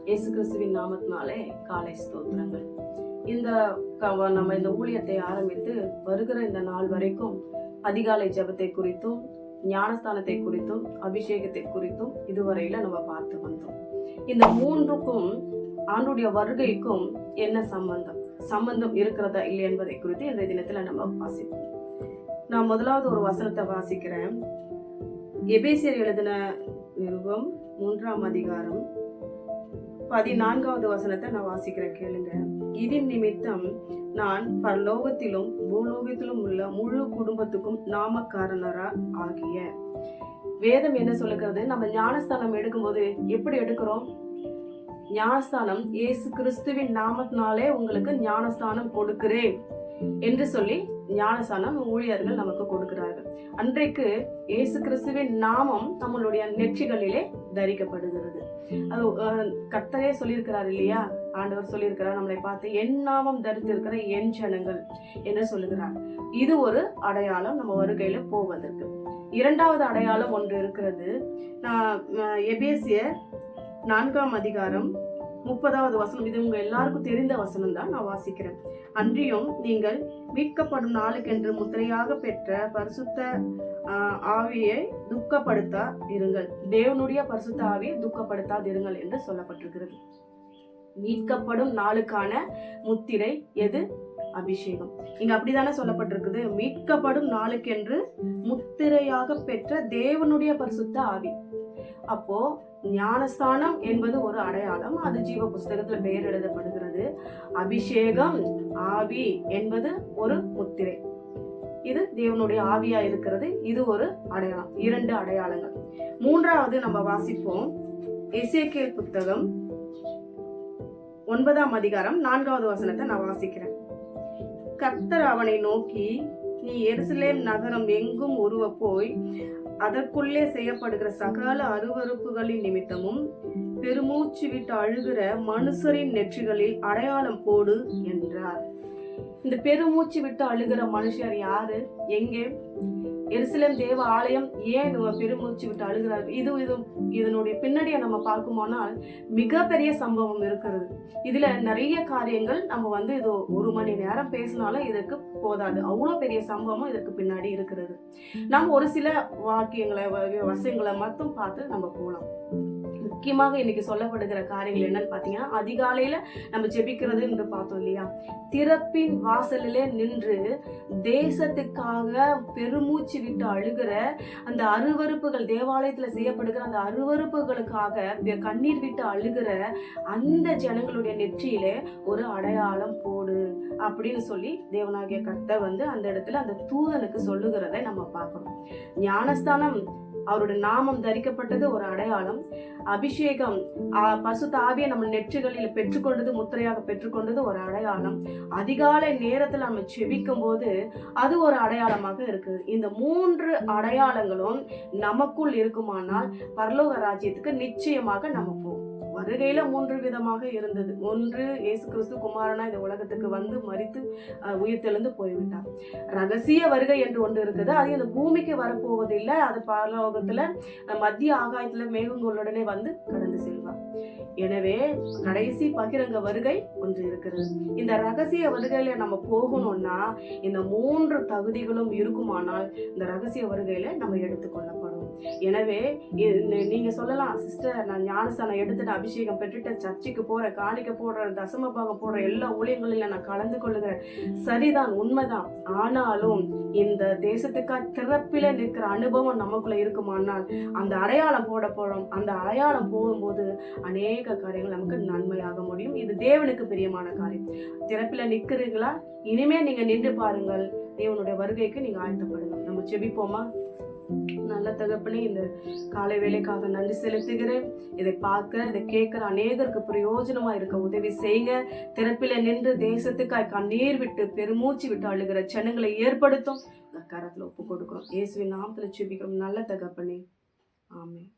இயேசு கிறிஸ்துவின் நாமத்தினாலே காலை ஸ்தோத்திரங்கள். நம்ம இந்த ஊழியத்தை ஆரம்பித்து வருகிற இந்த நாள் வரைக்கும் அதிகாலை ஜெபத்தை குறித்தும் ஞானஸ்தானத்தை குறித்தும் அபிஷேகத்தை குறித்தும் இதுவரையில நம்ம பார்த்து வந்தோம். இந்த மூன்றுக்கும் ஆண்டுடைய வருகைக்கும் என்ன சம்பந்தம் இருக்கிறதா இல்லை என்பதை குறித்து இன்றைய தினத்துல நம்ம வாசிப்போம். நான் முதலாவது ஒரு வசனத்தை வாசிக்கிறேன். எபேசியர் எழுதின நிருபம் 3ஆம் அதிகாரம் 14வது வசனத்தை நான் வாசிக்கிறேன், கேளுங்க. இதன் நிமித்தம் நான் பரலோகத்திலும் பூலோகத்திலும் உள்ள முழு குடும்பத்துக்கும் நாமக்காரனரா ஆகிய. வேதம் என்ன சொல்லுகிறது? நம்ம ஞானஸ்தானம் எடுக்கும்போது எப்படி எடுக்கிறோம்? ஞானஸ்தானம் இயேசு கிறிஸ்துவின் நாமத்தினாலே உங்களுக்கு ஞானஸ்தானம் கொடுக்கிறேன் என்று சொல்லி ஞானஸ்தானம் ஊழியர்கள் நமக்கு கொடுக்கிறார்கள். அன்றைக்கு இயேசு கிறிஸ்துவின் நாமம் நம்மளுடைய நெற்றிகளிலே தரிக்கப்படுகிறது. அது கர்த்தரே சொல்லியிருக்கிறார் இல்லையா? ஆண்டவர் சொல்லியிருக்கிறார் நம்மளை பார்த்து, என் நாமம் தரித்திருக்கிற என் ஜனங்கள் என்று சொல்லுகிறார். இது ஒரு அடையாளம் நம்ம வருகையில போவதற்கு. இரண்டாவது அடையாளம் ஒன்று இருக்கிறது. எபேசியர் 4ஆம் அதிகாரம் 30வது வசனம். இது உங்க எல்லாருக்கும் தெரிந்த வசனம் தான், நான் வாசிக்கிறேன். அன்றியும் நீங்கள் மீட்கப்படும் நாளுக்கென்று முத்திரையாக பெற்ற பரிசுத்த ஆவியை துக்கப்படுத்தா இருங்கள். தேவனுடைய பரிசுத்த ஆவியை துக்கப்படுத்தாதிருங்கள் என்று சொல்லப்பட்டிருக்கிறது. மீட்கப்படும் நாளுக்கான முத்திரை எது? அபிஷேகம். இங்க அப்படித்தானே சொல்லப்பட்டிருக்குது. மீட்கப்படும் நாளுக்கென்று முத்திரையாக பெற்ற தேவனுடைய பரிசுத்த ஆவி. அப்போ ஞானஸ்தானம் என்பது ஒரு அடையாளம், அது ஜீவ புஸ்தகத்துல பெயர் எழுதப்படுகிறது. அபிஷேகம், ஆவி என்பது ஒரு முத்திரை. இது தேவனுடைய ஆவியா இருக்கிறது. இது ஒரு அடையாளம். இரண்டு அடையாளங்கள். மூன்றாவது நம்ம வாசிப்போம். எசேக்கியேல் புத்தகம் 9ஆம் அதிகாரம் 4வது வசனத்தை நான் வாசிக்கிறேன். கர்த்தர் அவனை நோக்கி, நீ எருசலேம் நகரம் எங்கும் உருவ போய் அதற்குள்ளே செய்யப்படுகிற சகல அருவருப்புகளின் நிமித்தமும் பெருமூச்சு விட்டு அழுகிற மனுஷரின் நெற்றிகளில் அடையாளம் போடு என்றார். இந்த பெருமூச்சு விட்டு அழுகிற மனுஷர் யாரு? எங்கே? எருசலேம் தேவ ஆலயம். ஏன் பெருமூச்சு விட்டு அழுகிறார்? இதனுடைய பின்னணியை நம்ம பார்க்குமானால் மிகப்பெரிய சம்பவம் இருக்கிறது. இதுல நிறைய காரியங்கள் நம்ம இது 1 மணி நேரம் பேசினாலும் இதற்கு போதாது. அவ்வளவு பெரிய சம்பவம் இதற்கு பின்னாடி இருக்கிறது. நம்ம ஒரு சில வாக்கியங்களை வசங்களை மட்டும் பார்த்து நம்ம போலாம். முக்கியமாக இன்னைக்கு சொல்லப்படுகிற காரியங்கள் என்னன்னு பாத்தீங்கன்னா, அதிகாலையில நம்ம ஜெபிக்கிறது என்று பார்த்தோம் இல்லையா? திறப்பின் வாசலிலே நின்று தேசத்துக்காக பெருமூச்சு விட்டு அழுகிற அந்த அருவருப்புகள், தேவாலயத்துல செய்யப்படுகிற அந்த அருவருப்புகளுக்காக கண்ணீர் விட்டு அழுகிற அந்த ஜனங்களுடைய நெற்றியிலே ஒரு அடையாளம் போடு அப்படின்னு சொல்லி தேவனாகிய கர்த்தர் அந்த இடத்துல அந்த தூதனுக்கு சொல்லுகிறதை நம்ம பார்க்கணும். ஞானஸ்தானம், அவருடைய நாமம் தரிக்கப்பட்டது ஒரு அடையாளம். அபிஷேகம், பரிசுத்த ஆவியை நம்ம நெற்றிகளில் பெற்றுக்கொண்டது, முத்திரையாக பெற்றுக்கொண்டது ஒரு அடையாளம். அதிகாலை நேரத்துல நம்ம செபிக்கும் போது அது ஒரு அடையாளமாக இருக்குது. இந்த 3 அடையாளங்களும் நமக்குள் இருக்குமானால் பரலோக ராஜ்யத்துக்கு நிச்சயமாக நம்ம போவோம். வருகையில 3 விதமாக இருந்தது. ஒன்று, இயேசு கிறிஸ்து குமாரனா இந்த உலகத்துக்கு மரித்து உயிர்த்தெழுந்து போய்விட்டார். ரகசிய வருகை என்று ஒன்று இருக்குது. அது இந்த பூமிக்கு வரப்போவதில்லை. அது பரலோகத்துல மத்திய ஆகாயத்துல மேகங்களுடனே கடந்து செல்வார். எனவே கடைசி பகிரங்க வருகை ஒன்று இருக்கிறது. இந்த ரகசிய வருகையில நம்ம போகணும்னா இந்த 3 தகுதிகளும் இருக்குமானால் இந்த ரகசிய வருகையில நம்ம எடுத்துக்கொள்ளப்படும். எனவே நீங்க சொல்லலாம், சிஸ்டர், நான் ஞானஸ்தானம் எடுத்துட்டு அபிஷேகம் பெற்றுட்டு சர்ச்சுக்கு போறேன், காணிக்க போடுறேன், தசம பாகம் போடுறேன், எல்லா ஊழியங்களில நான் கலந்து கொள்ளுகிறேன். சரிதான், உண்மைதான். ஆனாலும் இந்த தேசத்துக்காக திறப்பில நிற்கிற அனுபவம் நமக்குள்ள இருக்குமானால் அந்த அடையாளம் போட போறோம். அந்த அடையாளம் போகும்போது அநேக காரியங்கள் நமக்கு நன்மையாக முடியும். இது தேவனுக்கு பிரியமான காரியம். திறப்பில நிற்கிறீங்களா? இனிமே நீங்க நின்று பாருங்கள். தேவனுடைய வருகைக்கு நீங்க ஆயத்தப்படுங்க. நம்ம செபிப்போமா? நல்ல தகப்பனே, இந்த காலை வேலைக்காக நன்றி செலுத்துகிறேன். இதை பார்க்க, இதை கேட்கிற அநேகருக்கு பிரயோஜனமா இருக்க உதவி செய்யுங்க. திறப்பில நின்று தேசத்துக்காய் கண்ணீர் விட்டு பெருமூச்சு விட்டு அழுகிற ஜனங்களை ஏற்படுத்தும். கரத்துல ஒப்பு கொடுக்கிறோம். இயேசுவின் நாமத்துல செபிக்கிறோம் நல்ல தகப்பனே. ஆமென்.